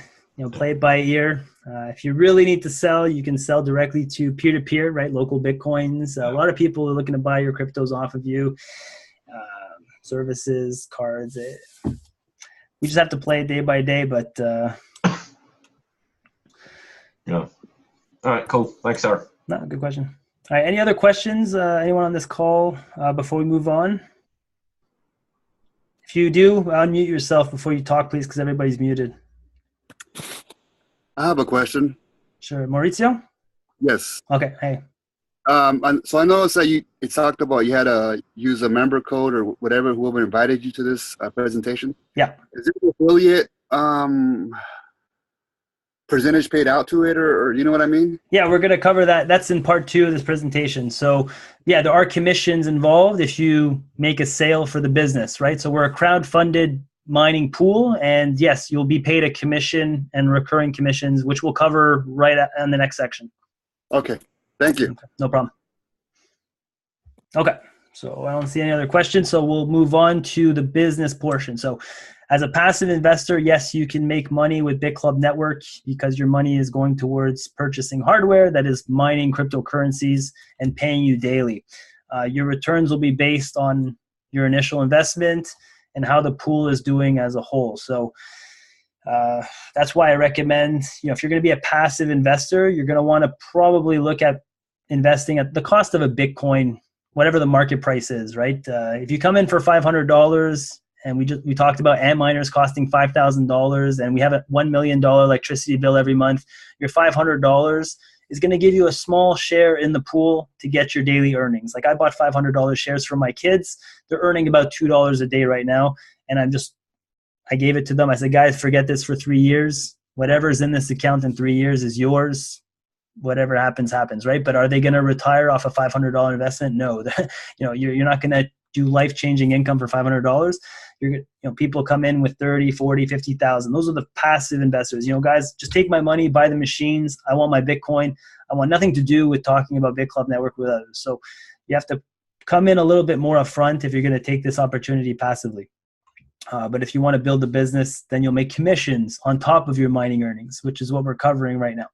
play it by ear. If you really need to sell, you can sell directly to peer-to-peer, right? Local Bitcoins. A lot of people are looking to buy your cryptos off of you. Services, cards. We just have to play it day by day, but. Yeah. All right, cool. Thanks, sir. No, good question. All right, any other questions? Anyone on this call before we move on? If you do, unmute yourself before you talk, please, because everybody's muted. I have a question. Sure. Maurizio? Yes. Okay. Hey. So I noticed that you talked about you had to use a member code or whatever, whoever invited you to this presentation. Yeah. Is there an affiliate percentage paid out to it, or you know what I mean? Yeah, we're going to cover that. That's in part 2 of this presentation. So yeah, there are commissions involved if you make a sale for the business, right? So we're a crowd-funded mining pool, and yes, you'll be paid a commission and recurring commissions, which we'll cover right in the next section. Okay, thank you. Okay, no problem. Okay, so I don't see any other questions, so we'll move on to the business portion. So as a passive investor, yes, you can make money with Bitclub Network because your money is going towards purchasing hardware that is mining cryptocurrencies and paying you daily. Your returns will be based on your initial investment and how the pool is doing as a whole. So that's why I recommend, if you're going to be a passive investor, you're going to want to probably look at investing at the cost of a Bitcoin, whatever the market price is, right? If you come in for $500 and we talked about ant miners costing $5,000 and we have a $1 million electricity bill every month, your $500 is going to give you a small share in the pool to get your daily earnings. Like I bought $500 shares for my kids. They're earning about $2 a day right now. And I gave it to them. I said, guys, forget this for 3 years. Whatever's in this account in 3 years is yours. Whatever happens, happens, right? But are they going to retire off a $500 investment? No. You're not going to do life-changing income for $500. People come in with 30, 40, 50,000. Those are the passive investors. Guys, just take my money, buy the machines. I want my Bitcoin. I want nothing to do with talking about Bitclub Network with others. So you have to come in a little bit more upfront if you're going to take this opportunity passively. But if you want to build a business, then you'll make commissions on top of your mining earnings, which is what we're covering right now.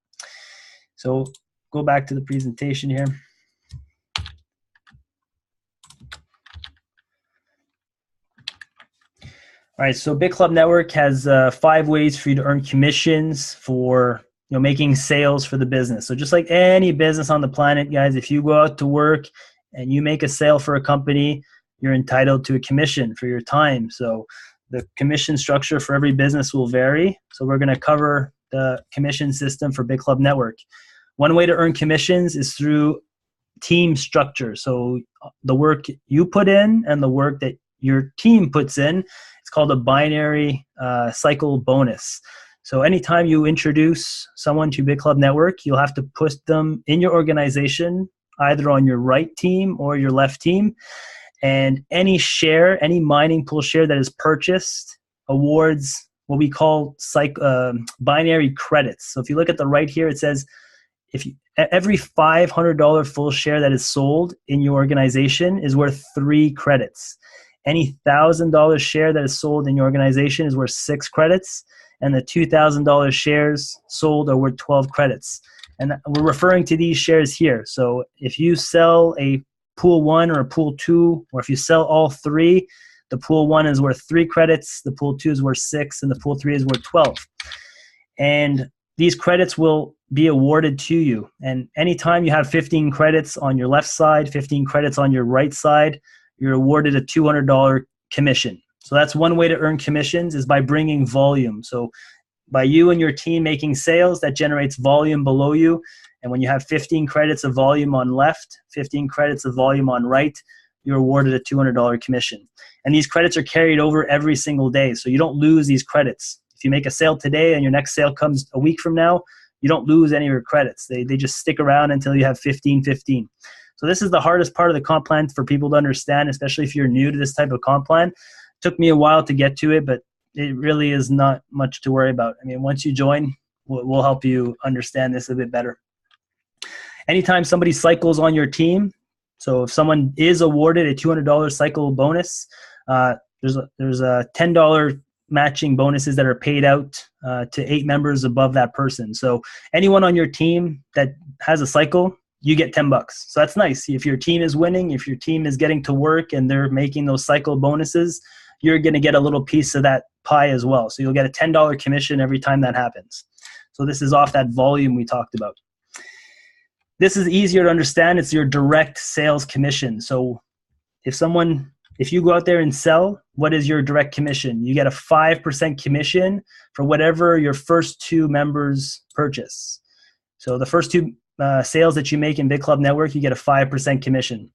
So go back to the presentation here. All right, so Bitclub Network has 5 ways for you to earn commissions for making sales for the business. So just like any business on the planet, guys, if you go out to work and you make a sale for a company, you're entitled to a commission for your time. So the commission structure for every business will vary. So we're going to cover the commission system for Bitclub Network. One way to earn commissions is through team structure. So the work you put in and the work that your team puts in, it's called a binary cycle bonus. So anytime you introduce someone to Bitclub Network, you'll have to put them in your organization, either on your right team or your left team. And any mining pool share that is purchased awards what we call binary credits. So if you look at the right here, it says every $500 full share that is sold in your organization is worth 3 credits. Any $1,000 share that is sold in your organization is worth 6 credits, and the $2,000 shares sold are worth 12 credits. And we're referring to these shares here. So if you sell a pool 1 or a pool 2, or if you sell all 3, the pool 1 is worth 3 credits, the pool 2 is worth 6, and the pool 3 is worth 12. And these credits will be awarded to you. And anytime you have 15 credits on your left side, 15 credits on your right side, you're awarded a $200 commission. So that's one way to earn commissions, is by bringing volume. So by you and your team making sales, that generates volume below you. And when you have 15 credits of volume on left, 15 credits of volume on right, you're awarded a $200 commission. And these credits are carried over every single day. So you don't lose these credits. If you make a sale today and your next sale comes a week from now, you don't lose any of your credits. They just stick around until you have 15. So this is the hardest part of the comp plan for people to understand, especially if you're new to this type of comp plan. It took me a while to get to it, but it really is not much to worry about. I mean, once you join, will help you understand this a bit better. Anytime somebody cycles on your team, so if someone is awarded a $200 cycle bonus, there's a $10 matching bonuses that are paid out to 8 members above that person. So anyone on your team that has a cycle, you get $10. So that's nice. If your team is winning, if your team is getting to work and they're making those cycle bonuses, you're going to get a little piece of that pie as well. So you'll get a $10 commission every time that happens. So this is off that volume we talked about. This is easier to understand. It's your direct sales commission. So if you go out there and sell, what is your direct commission? You get a 5% commission for whatever your first 2 members purchase. So the first 2 sales that you make in Bitclub Network, you get a 5% commission.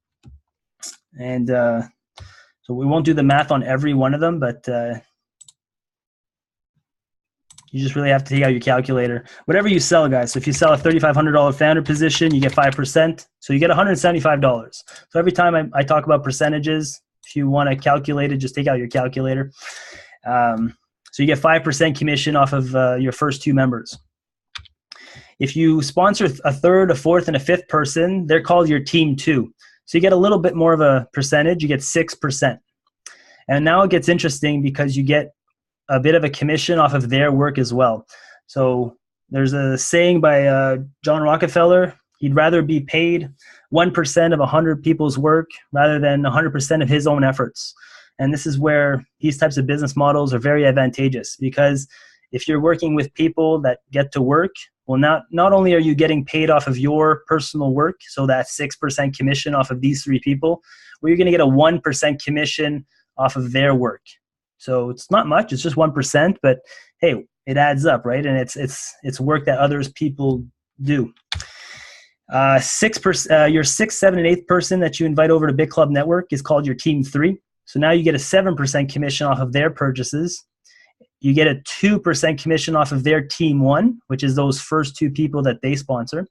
And so we won't do the math on every one of them, but you just really have to take out your calculator. Whatever you sell, guys. So if you sell a $3,500 founder position, you get 5%. So you get $175. So every time I talk about percentages, if you want to calculate it, just take out your calculator. So you get 5% commission off of your first 2 members. If you sponsor a 3rd, a 4th, and a 5th person, they're called your team 2. So you get a little bit more of a percentage. You get 6%. And now it gets interesting because you get a bit of a commission off of their work as well. So there's a saying by John Rockefeller, he'd rather be paid 1% of 100 people's work rather than 100% of his own efforts. And this is where these types of business models are very advantageous, because if you're working with people that get to work, well, not only are you getting paid off of your personal work, so that 6% commission off of these 3 people, well, you're going to get a 1% commission off of their work. So it's not much, it's just 1%, but hey, it adds up, right? And it's work that others people do. 6%, your 6th, 7th, and 8th person that you invite over to Bitclub Network is called your team 3. So now you get a 7% commission off of their purchases. You get a 2% commission off of their team 1, which is those first 2 people that they sponsor.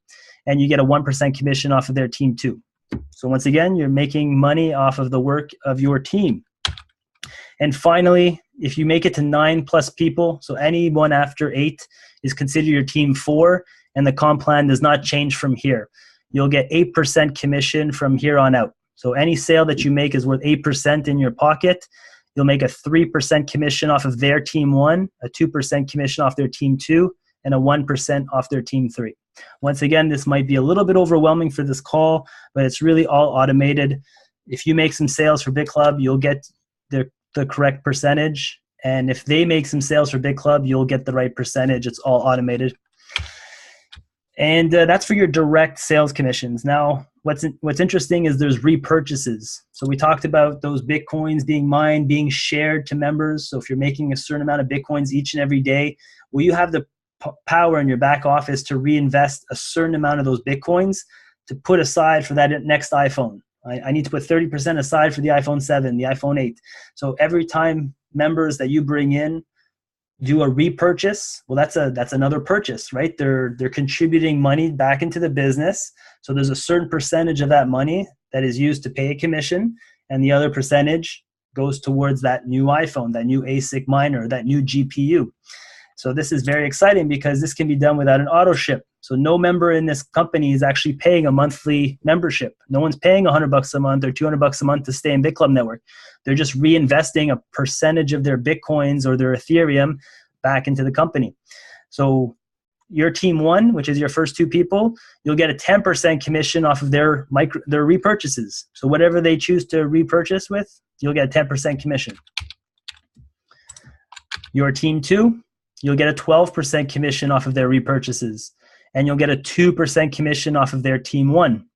And you get a 1% commission off of their team 2. So once again, you're making money off of the work of your team. And finally, if you make it to 9+ people, so anyone after 8 is considered your team 4, and the comp plan does not change from here. You'll get 8% commission from here on out. So any sale that you make is worth 8% in your pocket. You'll make a 3% commission off of their team 1, a 2% commission off their team 2, and a 1% off their team 3. Once again, this might be a little bit overwhelming for this call, but it's really all automated. If you make some sales for Bitclub, you'll get the correct percentage. And if they make some sales for Bitclub, you'll get the right percentage. It's all automated. And that's for your direct sales commissions. Now, what's interesting is there's repurchases. So we talked about those Bitcoins being mined, being shared to members. So if you're making a certain amount of Bitcoins each and every day, well, you have the power in your back office to reinvest a certain amount of those Bitcoins to put aside for that next iPhone. I need to put 30% aside for the iPhone 7, the iPhone 8. So every time members that you bring in do a repurchase, well, that's another purchase, right? They're contributing money back into the business. So there's a certain percentage of that money that is used to pay a commission, and the other percentage goes towards that new iPhone, that new ASIC miner, that new GPU. So this is very exciting because this can be done without an auto ship. So no member in this company is actually paying a monthly membership. No one's paying $100 a month or $200 a month to stay in Bitclub Network. They're just reinvesting a percentage of their Bitcoins or their Ethereum back into the company. So your team 1, which is your first 2 people, you'll get a 10% commission off of their repurchases. So whatever they choose to repurchase with, you'll get a 10% commission. Your team 2, you'll get a 12% commission off of their repurchases, and you'll get a 2% commission off of their team 1.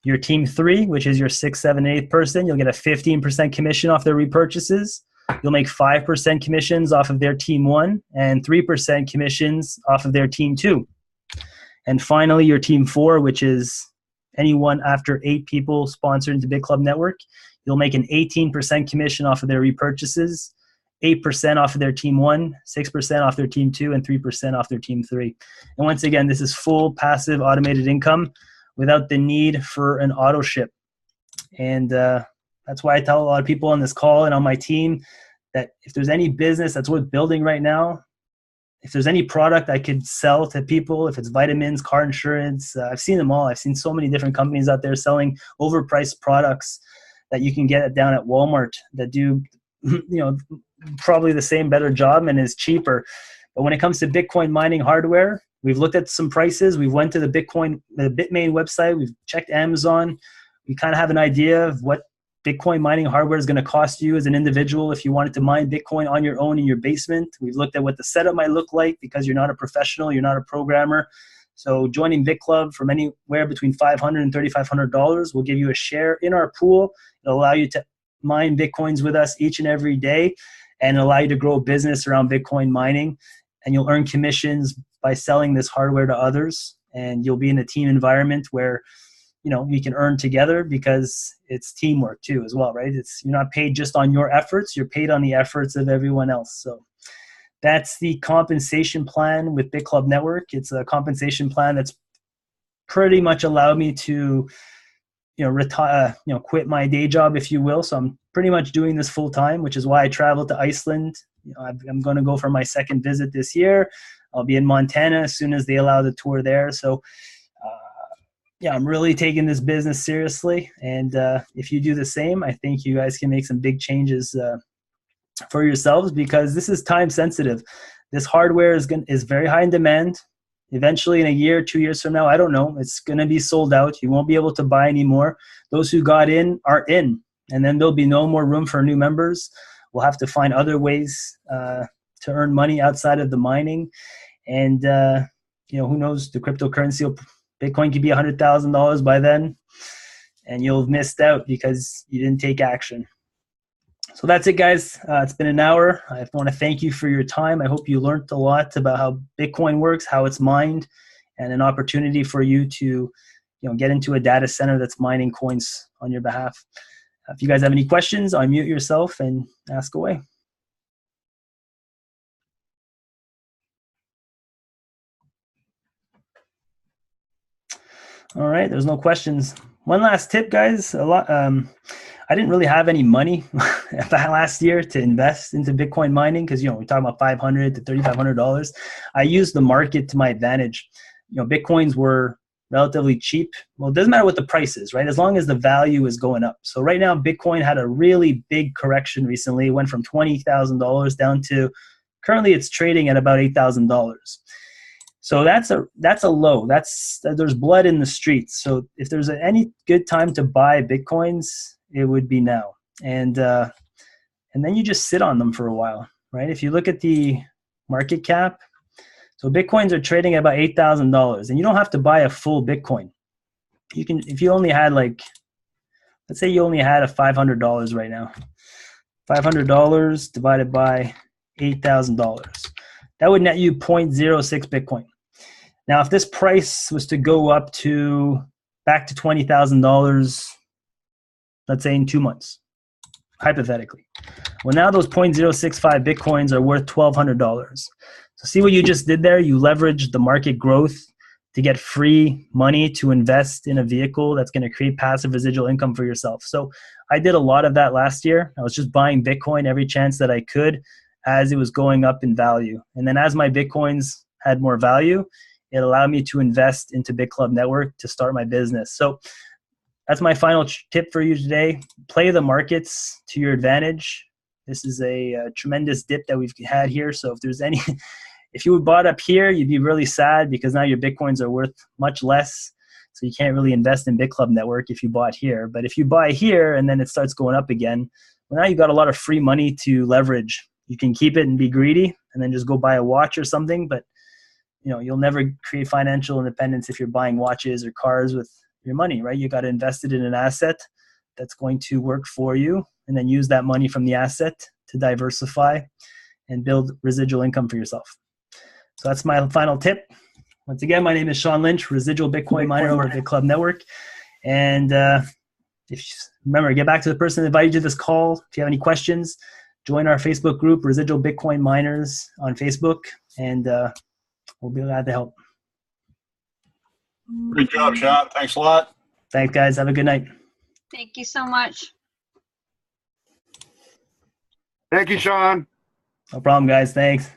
Your team 3, which is your 6th, 7th, 8th person, you'll get a 15% commission off their repurchases. You'll make 5% commissions off of their team 1 and 3% commissions off of their team 2. And finally, your team 4, which is anyone after 8 people sponsored into Bitclub Network, you'll make an 18% commission off of their repurchases, 8% off of their team 1, 6% off their team 2, and 3% off their team 3. And once again, this is full passive automated income without the need for an auto ship. And that's why I tell a lot of people on this call and on my team that if there's any business that's worth building right now, if there's any product I could sell to people, if it's vitamins, car insurance, I've seen them all. I've seen so many different companies out there selling overpriced products that you can get down at Walmart that do, probably the same better job and is cheaper. But when it comes to Bitcoin mining hardware, we've looked at some prices. We went to the Bitmain website. We've checked Amazon. We kind of have an idea of what Bitcoin mining hardware is going to cost you as an individual if you wanted to mine Bitcoin on your own in your basement. We've looked at what the setup might look like because you're not a professional, you're not a programmer. So joining Bitclub from anywhere between $500 and $3,500 will give you a share in our pool. It'll allow you to mine Bitcoins with us each and every day and allow you to grow a business around Bitcoin mining. And you'll earn commissions by selling this hardware to others. And you'll be in a team environment where we can earn together because it's teamwork too as well, right? You're not paid just on your efforts, you're paid on the efforts of everyone else. So that's the compensation plan with Bitclub Network. It's a compensation plan that's pretty much allowed me to, retire, quit my day job, if you will. So I'm pretty much doing this full time, which is why I traveled to Iceland. I'm going to go for my second visit this year. I'll be in Montana as soon as they allow the tour there. So I'm really taking this business seriously. And if you do the same, I think you guys can make some big changes for yourselves because this is time sensitive. This hardware is very high in demand. Eventually in a year, 2 years from now, I don't know, it's going to be sold out. You won't be able to buy anymore. Those who got in are in. And then there'll be no more room for new members. We'll have to find other ways to earn money outside of the mining. And, who knows, the cryptocurrency Bitcoin could be $100,000 by then, and you'll have missed out because you didn't take action. So that's it, guys. It's been an hour. I want to thank you for your time. I hope you learned a lot about how Bitcoin works, how it's mined, and an opportunity for you to get into a data center that's mining coins on your behalf. If you guys have any questions, unmute yourself and ask away. All right, there's no questions. One last tip, guys. I didn't really have any money last year to invest into Bitcoin mining because we're talking about $500 to $3,500. I used the market to my advantage. Bitcoins were relatively cheap. Well, it doesn't matter what the price is, right? As long as the value is going up. So right now, Bitcoin had a really big correction recently. It went from $20,000 down to currently it's trading at about $8,000. So that's a low. There's blood in the streets. So if there's any good time to buy Bitcoins, it would be now. And then you just sit on them for a while, right? If you look at the market cap, so Bitcoins are trading at about $8,000, and you don't have to buy a full Bitcoin. You can, if you only had let's say you only had a $500 right now, $500 divided by $8,000, that would net you 0.06 Bitcoin. Now, if this price was to go up back to $20,000, let's say in 2 months, hypothetically, well, now those 0.065 Bitcoins are worth $1,200. So see what you just did there? You leveraged the market growth to get free money to invest in a vehicle that's going to create passive residual income for yourself. So I did a lot of that last year. I was just buying Bitcoin every chance that I could as it was going up in value. And then as my Bitcoins had more value, it allowed me to invest into Bitclub Network to start my business. So that's my final tip for you today. Play the markets to your advantage. This is a tremendous dip that we've had here. So if you bought up here, you'd be really sad because now your Bitcoins are worth much less. So you can't really invest in Bitclub Network if you bought here. But if you buy here and then it starts going up again, well, now you've got a lot of free money to leverage. You can keep it and be greedy and then just go buy a watch or something. But you'll never create financial independence if you're buying watches or cars with your money, right? You got to invest it in an asset that's going to work for you and then use that money from the asset to diversify and build residual income for yourself. So that's my final tip. Once again, my name is Sean Lynch, residual Bitcoin miner over at Bitclub Network. And remember, get back to the person that invited you to this call. If you have any questions, join our Facebook group, Residual Bitcoin Miners on Facebook, and we'll be glad to help. Great job, Sean. Thanks a lot. Thanks, guys. Have a good night. Thank you so much. Thank you, Sean. No problem, guys. Thanks.